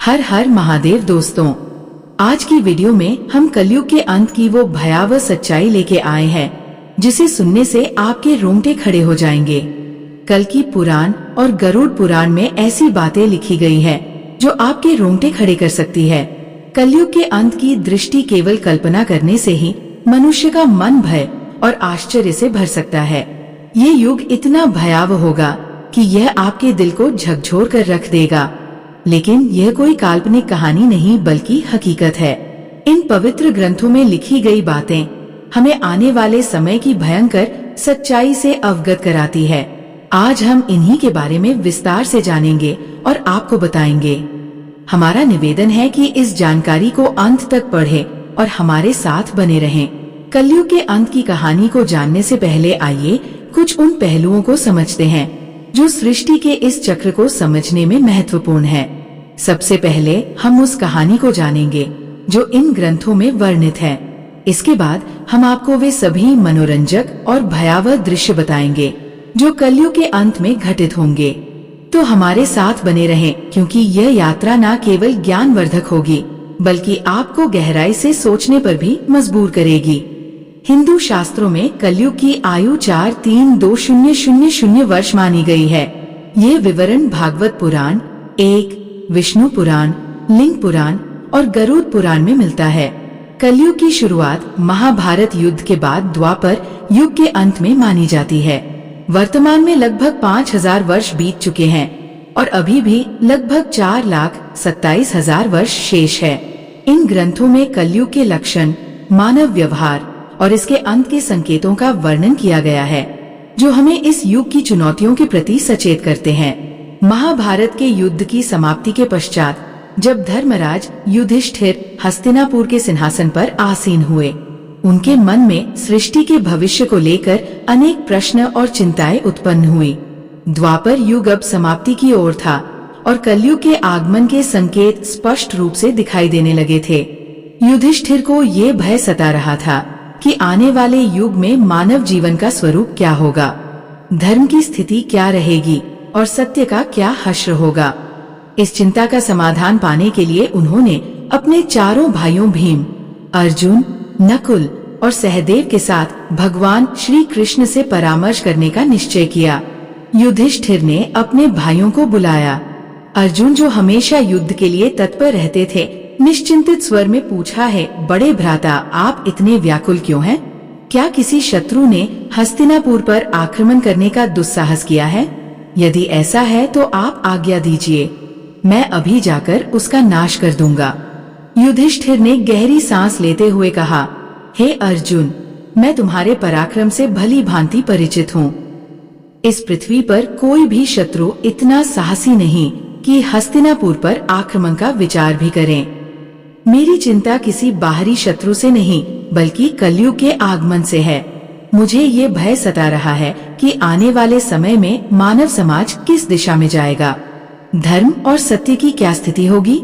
हर हर महादेव दोस्तों, आज की वीडियो में हम कलयुग के अंत की वो भयावह सच्चाई लेके आए हैं जिसे सुनने से आपके रोंगटे खड़े हो जाएंगे। कल्कि पुराण और गरुड़ पुराण में ऐसी बातें लिखी गई है जो आपके रोंगटे खड़े कर सकती है। कलयुग के अंत की दृष्टि केवल कल्पना करने से ही मनुष्य का मन भय और आश्चर्य से भर सकता है। ये युग इतना भयावह होगा कि यह आपके दिल को झकझोर कर रख देगा। लेकिन यह कोई काल्पनिक कहानी नहीं बल्कि हकीकत है। इन पवित्र ग्रंथों में लिखी गई बातें हमें आने वाले समय की भयंकर सच्चाई से अवगत कराती है। आज हम इन्हीं के बारे में विस्तार से जानेंगे और आपको बताएंगे। हमारा निवेदन है कि इस जानकारी को अंत तक पढ़ें और हमारे साथ बने रहें। कलयुग के अंत की कहानी को जानने से पहले आइए कुछ उन पहलुओं को समझते हैं जो सृष्टि के इस चक्र को समझने में महत्वपूर्ण है। सबसे पहले हम उस कहानी को जानेंगे जो इन ग्रंथों में वर्णित है। इसके बाद हम आपको वे सभी मनोरंजक और भयावह दृश्य बताएंगे जो कलयुग के अंत में घटित होंगे। तो हमारे साथ बने रहें, क्योंकि यह यात्रा न केवल ज्ञानवर्धक होगी बल्कि आपको गहराई से सोचने पर भी मजबूर करेगी। हिंदू शास्त्रों में कलयुग की आयु 432000 वर्ष मानी गई है। ये विवरण भागवत पुराण 1, विष्णु पुराण, लिंग पुराण और गरुड़ पुराण में मिलता है। कलयुग की शुरुआत महाभारत युद्ध के बाद द्वापर युग के अंत में मानी जाती है। वर्तमान में लगभग 5000 वर्ष बीत चुके हैं और अभी भी लगभग 4,27,000 वर्ष शेष है। इन ग्रंथों में कलयुग के लक्षण, मानव व्यवहार और इसके अंत के संकेतों का वर्णन किया गया है जो हमें इस युग की चुनौतियों के प्रति सचेत करते हैं। महाभारत के युद्ध की समाप्ति के पश्चात जब धर्मराज युधिष्ठिर हस्तिनापुर के सिंहासन पर आसीन हुए, उनके मन में सृष्टि के भविष्य को लेकर अनेक प्रश्न और चिंताएं उत्पन्न हुई। द्वापर युग अब समाप्ति की ओर था और कलयुग के आगमन के संकेत स्पष्ट रूप से दिखाई देने लगे थे। युधिष्ठिर को ये भय सता रहा था कि आने वाले युग में मानव जीवन का स्वरूप क्या होगा, धर्म की स्थिति क्या रहेगी और सत्य का क्या हश्र होगा। इस चिंता का समाधान पाने के लिए उन्होंने अपने चारों भाइयों भीम, अर्जुन, नकुल और सहदेव के साथ भगवान श्री कृष्ण से परामर्श करने का निश्चय किया। युधिष्ठिर ने अपने भाइयों को बुलाया। अर्जुन, जो हमेशा युद्ध के लिए तत्पर रहते थे, निश्चिंतित स्वर में पूछा है, बड़े भ्राता, आप इतने व्याकुल क्यों हैं? क्या किसी शत्रु ने हस्तिनापुर पर आक्रमण करने का दुस्साहस किया है? यदि ऐसा है तो आप आज्ञा दीजिए, मैं अभी जाकर उसका नाश कर दूंगा। युधिष्ठिर ने गहरी सांस लेते हुए कहा, हे अर्जुन, मैं तुम्हारे पराक्रम से भली भांति परिचित हूँ। इस पृथ्वी पर कोई भी शत्रु इतना साहसी नहीं कि हस्तिनापुर पर आक्रमण का विचार भी करें। मेरी चिंता किसी बाहरी शत्रु से नहीं बल्कि कलयुग के आगमन से है। मुझे ये भय सता रहा है कि आने वाले समय में मानव समाज किस दिशा में जाएगा, धर्म और सत्य की क्या स्थिति होगी।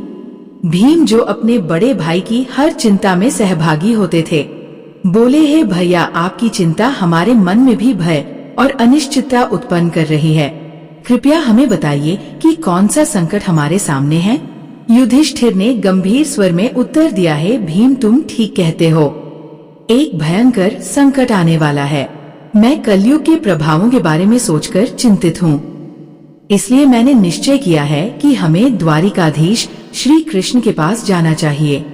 भीम, जो अपने बड़े भाई की हर चिंता में सहभागी होते थे, बोले, हे भैया, आपकी चिंता हमारे मन में भी भय और अनिश्चितता उत्पन्न कर रही है। कृपया हमें बताइए कि कौन सा संकट हमारे सामने है। युधिष्ठिर ने गंभीर स्वर में उत्तर दिया, है भीम, तुम ठीक कहते हो। एक भयंकर संकट आने वाला है। मैं कलयुग के प्रभावों के बारे में सोचकर चिंतित हूँ। इसलिए मैंने निश्चय किया है कि हमें द्वारिकाधीश श्री कृष्ण के पास जाना चाहिए।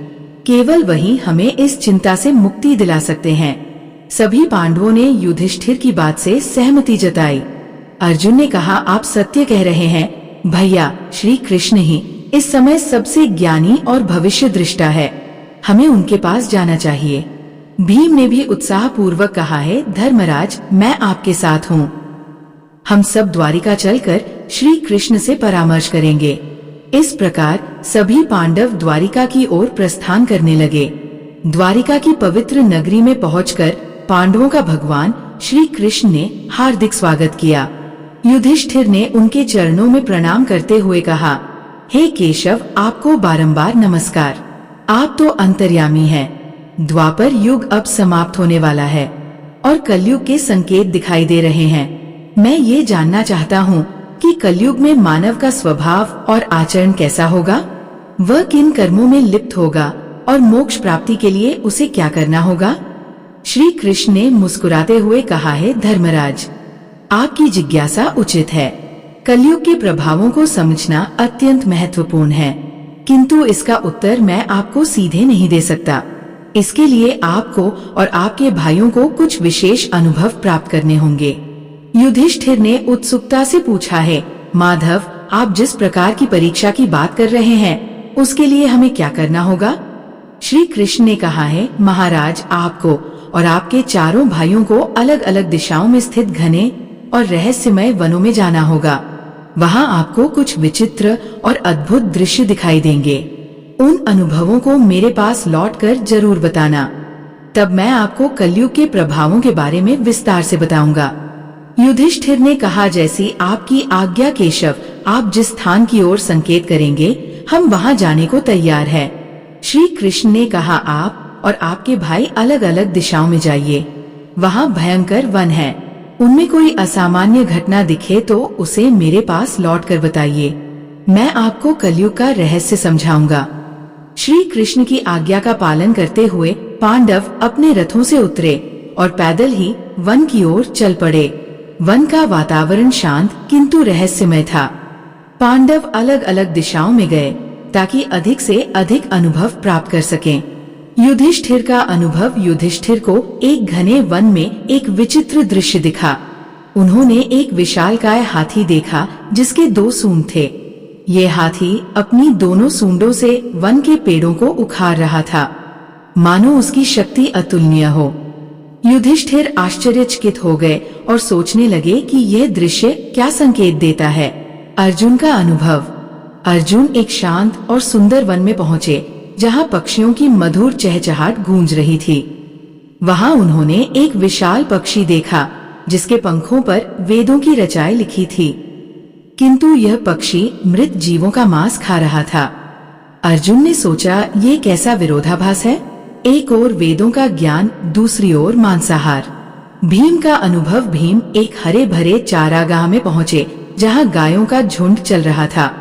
केवल वही हमें इस चिंता से मुक्ति दिला सकते हैं। सभी पांडवों ने युधिष्ठिर की बात से सहमति जताई। अर्जुन ने कहा, आप सत्य कह रहे हैं भैया, श्री कृष्ण ही इस समय सबसे ज्ञानी और भविष्य दृष्टा है। हमें उनके पास जाना चाहिए। भीम ने भी उत्साह पूर्वक कहा है, धर्मराज, मैं आपके साथ हूँ। हम सब द्वारिका चलकर श्री कृष्ण से परामर्श करेंगे। इस प्रकार सभी पांडव द्वारिका की ओर प्रस्थान करने लगे। द्वारिका की पवित्र नगरी में पहुंचकर पांडवों का भगवान श्री कृष्ण ने हार्दिक स्वागत किया। युधिष्ठिर ने उनके चरणों में प्रणाम करते हुए कहा, हे केशव, आपको बारंबार नमस्कार। आप तो अंतर्यामी हैं। द्वापर युग अब समाप्त होने वाला है और कलयुग के संकेत दिखाई दे रहे हैं। मैं ये जानना चाहता हूँ कि कलयुग में मानव का स्वभाव और आचरण कैसा होगा। वह किन कर्मों में लिप्त होगा और मोक्ष प्राप्ति के लिए उसे क्या करना होगा? श्री कृष्ण ने मुस्कुराते हुए कहा है, धर्मराज, आपकी जिज्ञासा उचित है। कलयुग के प्रभावों को समझना अत्यंत महत्वपूर्ण है, किंतु इसका उत्तर मैं आपको सीधे नहीं दे सकता। इसके लिए आपको और आपके भाइयों को कुछ विशेष अनुभव प्राप्त करने होंगे। युधिष्ठिर ने उत्सुकता से पूछा है, माधव, आप जिस प्रकार की परीक्षा की बात कर रहे हैं उसके लिए हमें क्या करना होगा? श्री कृष्ण ने कहा है, महाराज, आपको और आपके चारों भाइयों को अलग अलग दिशाओं में स्थित घने और रहस्यमय वनों में जाना होगा। वहाँ आपको कुछ विचित्र और अद्भुत दृश्य दिखाई देंगे। उन अनुभवों को मेरे पास लौटकर जरूर बताना, तब मैं आपको कलयुग के प्रभावों के बारे में विस्तार से बताऊंगा। युधिष्ठिर ने कहा, जैसी आपकी आज्ञा केशव, आप जिस स्थान की ओर संकेत करेंगे हम वहाँ जाने को तैयार है। श्री कृष्ण ने कहा, आप और आपके भाई अलग अलग दिशाओं में जाइए। वहाँ भयंकर वन है, उनमें कोई असामान्य घटना दिखे तो उसे मेरे पास लौट कर बताइए। मैं आपको कलयुग का रहस्य समझाऊंगा। श्री कृष्ण की आज्ञा का पालन करते हुए पांडव अपने रथों से उतरे और पैदल ही वन की ओर चल पड़े। वन का वातावरण शांत किंतु रहस्यमय था। पांडव अलग अलग दिशाओं में गए ताकि अधिक से अधिक अनुभव प्राप्त कर सकें। युधिष्ठिर का अनुभव, युधिष्ठिर को एक घने वन में एक विचित्र दृश्य दिखा। उन्होंने एक विशालकाय हाथी देखा जिसके 2 सूंड थे। ये हाथी अपनी दोनों सूंडों से वन के पेड़ों को उखाड़ रहा था, मानो उसकी शक्ति अतुलनीय हो। युधिष्ठिर आश्चर्यचकित हो गए और सोचने लगे कि यह दृश्य क्या संकेत देता है। अर्जुन का अनुभव। अर्जुन एक शांत और सुंदर वन में पहुँचे जहाँ पक्षियों की मधुर चहचहाट गूंज रही थी। वहाँ उन्होंने एक विशाल पक्षी देखा जिसके पंखों पर वेदों की रचाई लिखी थी, किंतु यह पक्षी मृत जीवों का मांस खा रहा था। अर्जुन ने सोचा, ये कैसा विरोधाभास है? एक ओर वेदों का ज्ञान, दूसरी ओर मांसाहार। भीम का अनुभव। भीम एक हरे भरे चारागाह में पहुँचे जहाँ गायों का झुंड चल रहा था।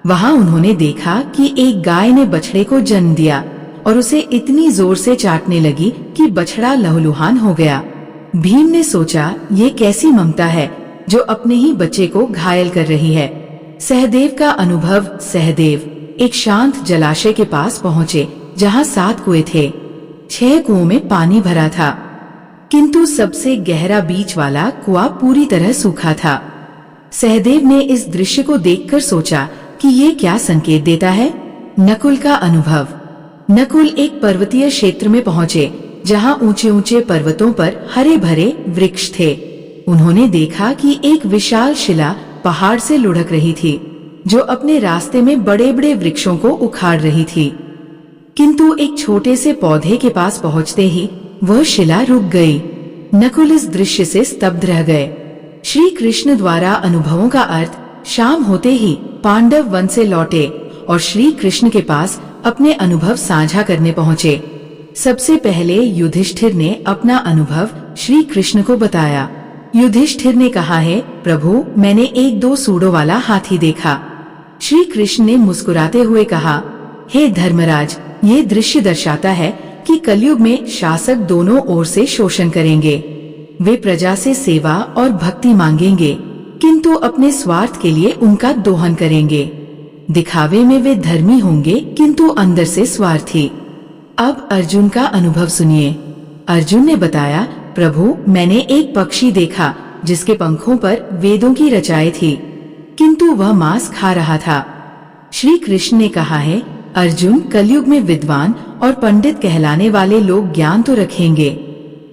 वहाँ उन्होंने देखा कि एक गाय ने बछड़े को जन्म दिया और उसे इतनी जोर से चाटने लगी कि बछड़ा लहूलुहान हो गया। भीम ने सोचा, ये कैसी ममता है जो अपने ही बच्चे को घायल कर रही है। सहदेव का अनुभव। सहदेव एक शांत जलाशय के पास पहुँचे जहाँ 7 कुएं थे। 6 कुओं में पानी भरा था, किंतु सबसे गहरा बीच वाला कुआं पूरी तरह सूखा था। सहदेव ने इस दृश्य को देखकर सोचा कि ये क्या संकेत देता है। नकुल का अनुभव। नकुल एक पर्वतीय क्षेत्र में पहुँचे जहाँ ऊंचे ऊंचे पर्वतों पर हरे भरे वृक्ष थे। उन्होंने देखा कि एक विशाल शिला पहाड़ से लुढ़क रही थी जो अपने रास्ते में बड़े बड़े वृक्षों को उखाड़ रही थी, किंतु एक छोटे से पौधे के पास पहुँचते ही वह शिला रुक गई। नकुल इस दृश्य से स्तब्ध रह गए। श्री कृष्ण द्वारा अनुभवों का अर्थ। शाम होते ही पांडव वन से लौटे और श्री कृष्ण के पास अपने अनुभव साझा करने पहुँचे। सबसे पहले युधिष्ठिर ने अपना अनुभव श्री कृष्ण को बताया। युधिष्ठिर ने कहा है, प्रभु, मैंने 1-2 सूंडों वाला हाथी देखा। श्री कृष्ण ने मुस्कुराते हुए कहा, हे धर्मराज, ये दृश्य दर्शाता है कि कलयुग में शासक दोनों ओर से शोषण करेंगे। वे प्रजा से सेवा और भक्ति मांगेंगे, किंतु अपने स्वार्थ के लिए उनका दोहन करेंगे। दिखावे में वे धर्मी होंगे, किंतु अंदर से स्वार्थी। अब अर्जुन का अनुभव सुनिए। अर्जुन ने बताया, प्रभु, मैंने एक पक्षी देखा जिसके पंखों पर वेदों की रचाई थी, किंतु वह मांस खा रहा था। श्री कृष्ण ने कहा है, अर्जुन, कलयुग में विद्वान और पंडित कहलाने वाले लोग ज्ञान तो रखेंगे,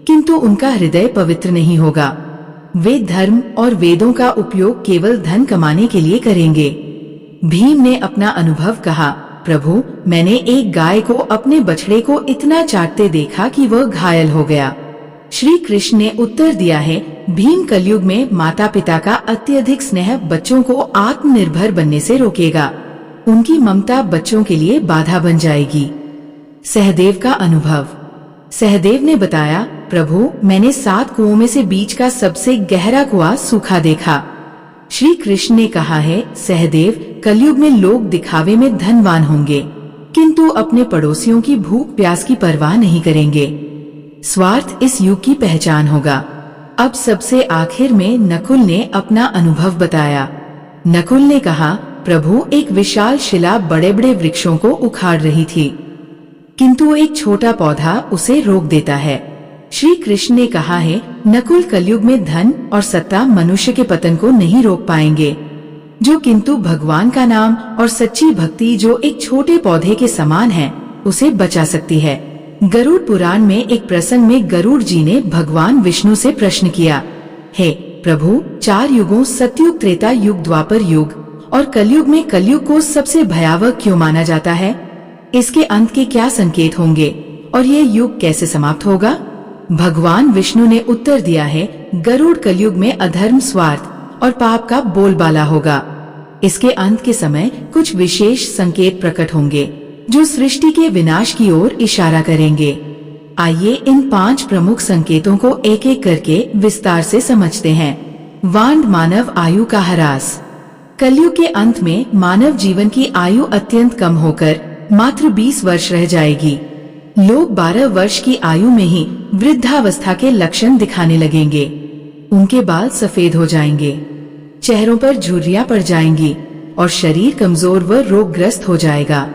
किंतु उनका हृदय पवित्र नहीं होगा। वे धर्म और वेदों का उपयोग केवल धन कमाने के लिए करेंगे। भीम ने अपना अनुभव कहा, प्रभु, मैंने एक गाय को अपने बछड़े को इतना चाटते देखा कि वह घायल हो गया। श्री कृष्ण ने उत्तर दिया है, भीम कलयुग में माता पिता का अत्यधिक स्नेह बच्चों को आत्मनिर्भर बनने से रोकेगा। उनकी ममता बच्चों के लिए बाधा बन जाएगी। सहदेव का अनुभव। सहदेव ने बताया, प्रभु, मैंने 7 कुओं में से बीच का सबसे गहरा कुआं सूखा देखा। श्री कृष्ण ने कहा है, सहदेव, कलयुग में लोग दिखावे में धनवान होंगे, किंतु अपने पड़ोसियों की भूख प्यास की परवाह नहीं करेंगे। स्वार्थ इस युग की पहचान होगा। अब सबसे आखिर में नकुल ने अपना अनुभव बताया। नकुल ने कहा, प्रभु, एक विशाल शिला बड़े बड़े वृक्षों को उखाड़ रही थी, किंतु एक छोटा पौधा उसे रोक देता है। श्री कृष्ण ने कहा है, नकुल, कलयुग में धन और सत्ता मनुष्य के पतन को नहीं रोक पाएंगे, जो किंतु भगवान का नाम और सच्ची भक्ति, जो एक छोटे पौधे के समान है, उसे बचा सकती है। गरुड़ पुराण में एक प्रसंग में गरुड़ जी ने भगवान विष्णु से प्रश्न किया, हे प्रभु, 4 युगों सतयुग, त्रेता युग, द्वापर युग और कलयुग में कलयुग को सबसे भयावह क्यों माना जाता है? इसके अंत के क्या संकेत होंगे और ये युग कैसे समाप्त होगा? भगवान विष्णु ने उत्तर दिया है, गरुड़, कलयुग में अधर्म, स्वार्थ और पाप का बोलबाला होगा। इसके अंत के समय कुछ विशेष संकेत प्रकट होंगे जो सृष्टि के विनाश की ओर इशारा करेंगे। आइए इन 5 प्रमुख संकेतों को एक एक करके विस्तार से समझते हैं। वांड मानव आयु का ह्रास। कलयुग के अंत में मानव जीवन की आयु अत्यंत कम होकर मात्र 20 वर्ष रह जाएगी। लोग 12 वर्ष की आयु में ही वृद्धावस्था के लक्षण दिखाने लगेंगे। उनके बाल सफेद हो जाएंगे, चेहरों पर झुर्रियां पड़ जाएंगी और शरीर कमजोर व रोगग्रस्त हो जाएगा।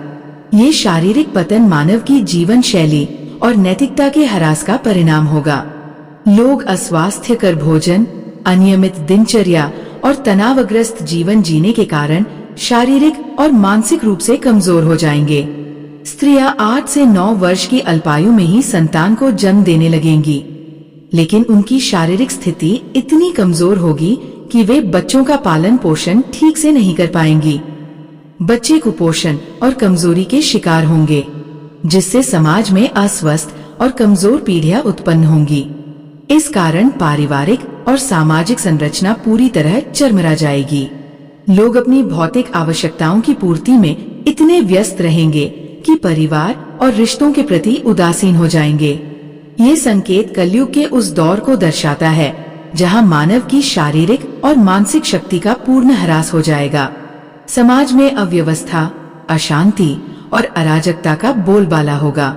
ये शारीरिक पतन मानव की जीवन शैली और नैतिकता के ह्रास का परिणाम होगा। लोग अस्वास्थ्यकर भोजन, अनियमित दिनचर्या और तनावग्रस्त जीवन जीने के कारण शारीरिक और मानसिक रूप से कमजोर हो जाएंगे। स्त्रियां 8 से 9 वर्ष की अल्पायु में ही संतान को जन्म देने लगेंगी, लेकिन उनकी शारीरिक स्थिति इतनी कमजोर होगी कि वे बच्चों का पालन पोषण ठीक से नहीं कर पाएंगी। बच्चे कुपोषण और कमजोरी के शिकार होंगे, जिससे समाज में अस्वस्थ और कमजोर पीढ़ियां उत्पन्न होंगी। इस कारण पारिवारिक और सामाजिक संरचना पूरी तरह चरमरा जाएगी। लोग अपनी भौतिक आवश्यकताओं की पूर्ति में इतने व्यस्त रहेंगे कि परिवार और रिश्तों के प्रति उदासीन हो जाएंगे। ये संकेत कलयुग के उस दौर को दर्शाता है जहां मानव की शारीरिक और मानसिक शक्ति का पूर्ण ह्रास हो जाएगा। समाज में अव्यवस्था, अशांति और अराजकता का बोलबाला होगा।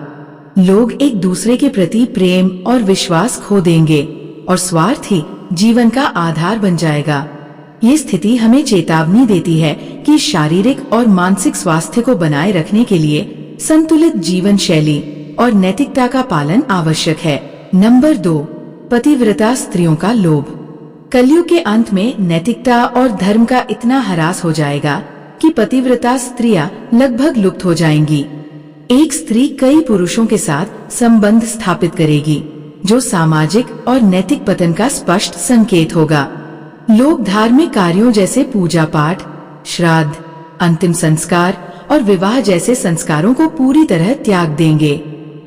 लोग एक दूसरे के प्रति प्रेम और विश्वास खो देंगे और स्वार्थ ही जीवन का आधार बन जाएगा। ये स्थिति हमें चेतावनी देती है कि शारीरिक और मानसिक स्वास्थ्य को बनाए रखने के लिए संतुलित जीवन शैली और नैतिकता का पालन आवश्यक है। नंबर 2, पतिव्रता स्त्रियों का लोभ। कलयुग के अंत में नैतिकता और धर्म का इतना ह्रास हो जाएगा कि पतिव्रता स्त्रियां लगभग लुप्त हो जाएंगी। एक स्त्री कई पुरुषों के साथ संबंध स्थापित करेगी, जो सामाजिक और नैतिक पतन का स्पष्ट संकेत होगा। लोग धार्मिक कार्यों जैसे पूजा पाठ, श्राद्ध, अंतिम संस्कार और विवाह जैसे संस्कारों को पूरी तरह त्याग देंगे।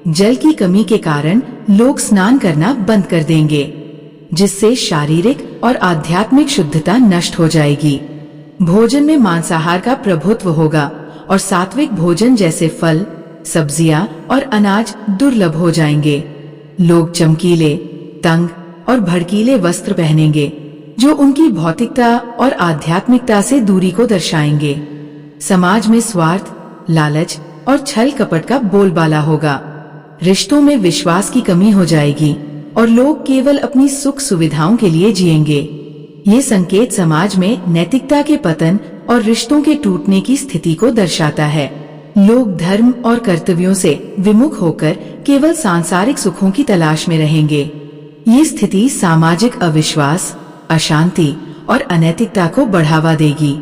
जल की कमी के कारण लोग स्नान करना बंद कर देंगे, जिससे शारीरिक और आध्यात्मिक शुद्धता नष्ट हो जाएगी। भोजन में मांसाहार का प्रभुत्व होगा और सात्विक भोजन जैसे फल, सब्जियां और अनाज दुर्लभ हो जाएंगे। लोग चमकीले, तंग और भड़कीले वस्त्र पहनेंगे, जो उनकी भौतिकता और आध्यात्मिकता से दूरी को दर्शाएंगे। समाज में स्वार्थ, लालच और छल कपट का बोलबाला होगा। रिश्तों में विश्वास की कमी हो जाएगी और लोग केवल अपनी सुख सुविधाओं के लिए जिएंगे। ये संकेत समाज में नैतिकता के पतन और रिश्तों के टूटने की स्थिति को दर्शाता है। लोग धर्म और कर्तव्यों से विमुख होकर केवल सांसारिक सुखों की तलाश में रहेंगे। ये स्थिति सामाजिक अविश्वास, अशांति और अनैतिकता को बढ़ावा देगी।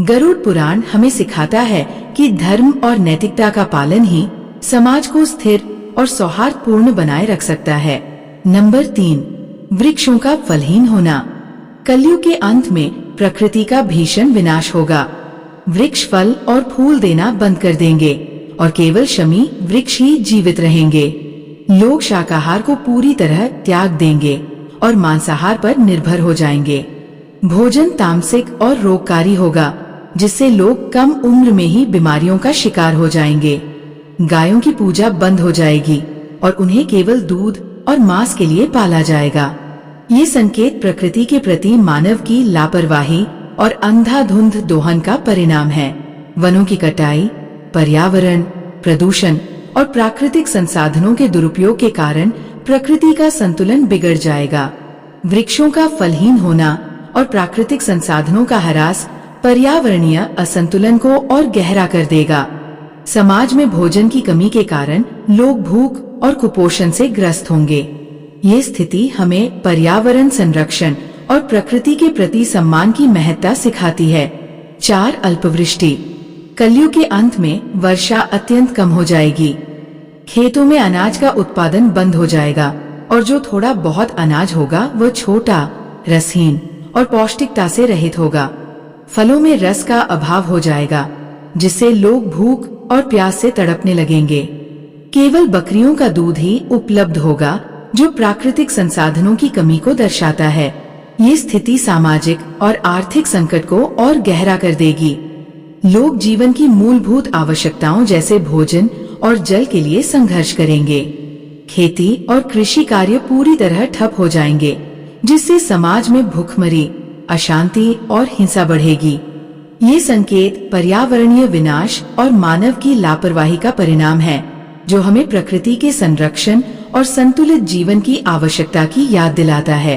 गरुड़ पुराण हमें सिखाता है कि धर्म और नैतिकता का पालन ही समाज को स्थिर और सौहार्दपूर्ण बनाए रख सकता है। नंबर 3, वृक्षों का फलहीन होना। कलयुग के अंत में प्रकृति का भीषण विनाश होगा। वृक्ष फल और फूल देना बंद कर देंगे और केवल शमी वृक्ष ही जीवित रहेंगे। लोग शाकाहार को पूरी तरह त्याग देंगे और मांसाहार पर निर्भर हो जाएंगे। भोजन तामसिक और रोगकारी होगा, जिससे लोग कम उम्र में ही बीमारियों का शिकार हो जाएंगे। गायों की पूजा बंद हो जाएगी और उन्हें केवल दूध और मांस के लिए पाला जाएगा। ये संकेत प्रकृति के प्रति मानव की लापरवाही और अंधाधुंध दोहन का परिणाम है। वनों की कटाई, पर्यावरण प्रदूषण और प्राकृतिक संसाधनों के दुरुपयोग के कारण प्रकृति का संतुलन बिगड़ जाएगा। वृक्षों का फलहीन होना और प्राकृतिक संसाधनों का ह्रास पर्यावरणीय असंतुलन को और गहरा कर देगा। समाज में भोजन की कमी के कारण लोग भूख और कुपोषण से ग्रस्त होंगे। ये स्थिति हमें पर्यावरण संरक्षण और प्रकृति के प्रति सम्मान की महत्ता सिखाती है। 4. अल्पवृष्टि। कलयुग के अंत में वर्षा अत्यंत कम हो जाएगी। खेतों में अनाज का उत्पादन बंद हो जाएगा और जो थोड़ा बहुत अनाज होगा वह छोटा, रसहीन और पौष्टिकता से रहित होगा। फलों में रस का अभाव हो जाएगा, जिससे लोग भूख और प्यास से तड़पने लगेंगे। केवल बकरियों का दूध ही उपलब्ध होगा, जो प्राकृतिक संसाधनों की कमी को दर्शाता है। ये स्थिति सामाजिक और आर्थिक संकट को और गहरा कर देगी। लोग जीवन की मूलभूत आवश्यकताओं जैसे भोजन और जल के लिए संघर्ष करेंगे। खेती और कृषि कार्य पूरी तरह ठप हो जाएंगे, जिससे समाज में भूखमरी, अशांति और हिंसा बढ़ेगी। ये संकेत पर्यावरणीय विनाश और मानव की लापरवाही का परिणाम है, जो हमें प्रकृति के संरक्षण और संतुलित जीवन की आवश्यकता की याद दिलाता है।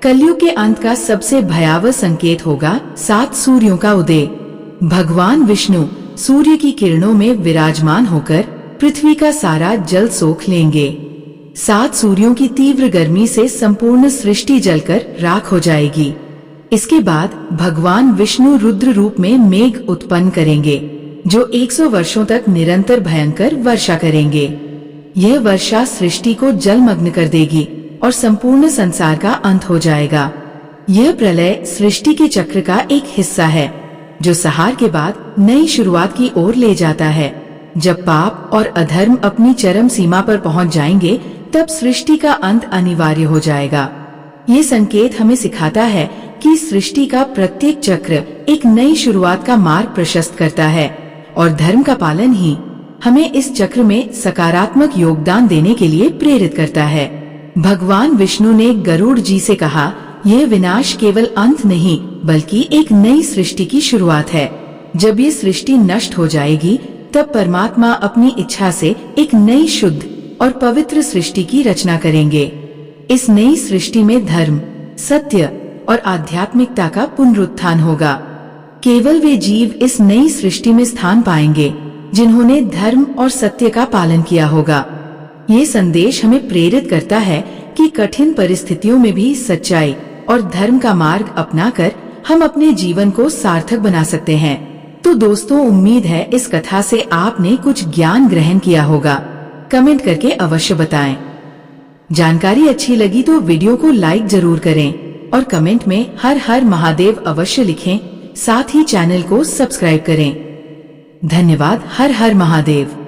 कलयुग के अंत का सबसे भयावह संकेत होगा 7 सूर्यों का उदय। भगवान विष्णु सूर्य की किरणों में विराजमान होकर पृथ्वी का सारा जल सोख लेंगे। 7 सूर्यों की तीव्र गर्मी से संपूर्ण सृष्टि जलकर राख हो जाएगी। इसके बाद भगवान विष्णु रुद्र रूप में मेघ उत्पन्न करेंगे, जो 100 वर्षों तक निरंतर भयंकर वर्षा करेंगे। यह वर्षा सृष्टि को जलमग्न कर देगी और संपूर्ण संसार का अंत हो जाएगा। यह प्रलय सृष्टि के चक्र का एक हिस्सा है, जो संहार के बाद नई शुरुआत की ओर ले जाता है। जब पाप और अधर्म अपनी चरम सीमा पर पहुंच जाएंगे, तब सृष्टि का अंत अनिवार्य हो जाएगा। ये संकेत हमें सिखाता है कि सृष्टि का प्रत्येक चक्र एक नई शुरुआत का मार्ग प्रशस्त करता है और धर्म का पालन ही हमें इस चक्र में सकारात्मक योगदान देने के लिए प्रेरित करता है। भगवान विष्णु ने गरुड़ जी से कहा, यह विनाश केवल अंत नहीं बल्कि एक नई सृष्टि की शुरुआत है। जब ये सृष्टि नष्ट हो जाएगी, तब परमात्मा अपनी इच्छा से एक नई शुद्ध और पवित्र सृष्टि की रचना करेंगे। इस नई सृष्टि में धर्म, सत्य और आध्यात्मिकता का पुनरुत्थान होगा। केवल वे जीव इस नई सृष्टि में स्थान पाएंगे जिन्होंने धर्म और सत्य का पालन किया होगा। ये संदेश हमें प्रेरित करता है कि कठिन परिस्थितियों में भी सच्चाई और धर्म का मार्ग अपनाकर हम अपने जीवन को सार्थक बना सकते हैं। तो दोस्तों, उम्मीद है इस कथा से आपने कुछ ज्ञान ग्रहण किया होगा। कमेंट करके अवश्य बताएं। जानकारी अच्छी लगी तो वीडियो को लाइक जरूर करें और कमेंट में हर हर महादेव अवश्य लिखें। साथ ही चैनल को सब्सक्राइब करें। धन्यवाद। हर हर महादेव।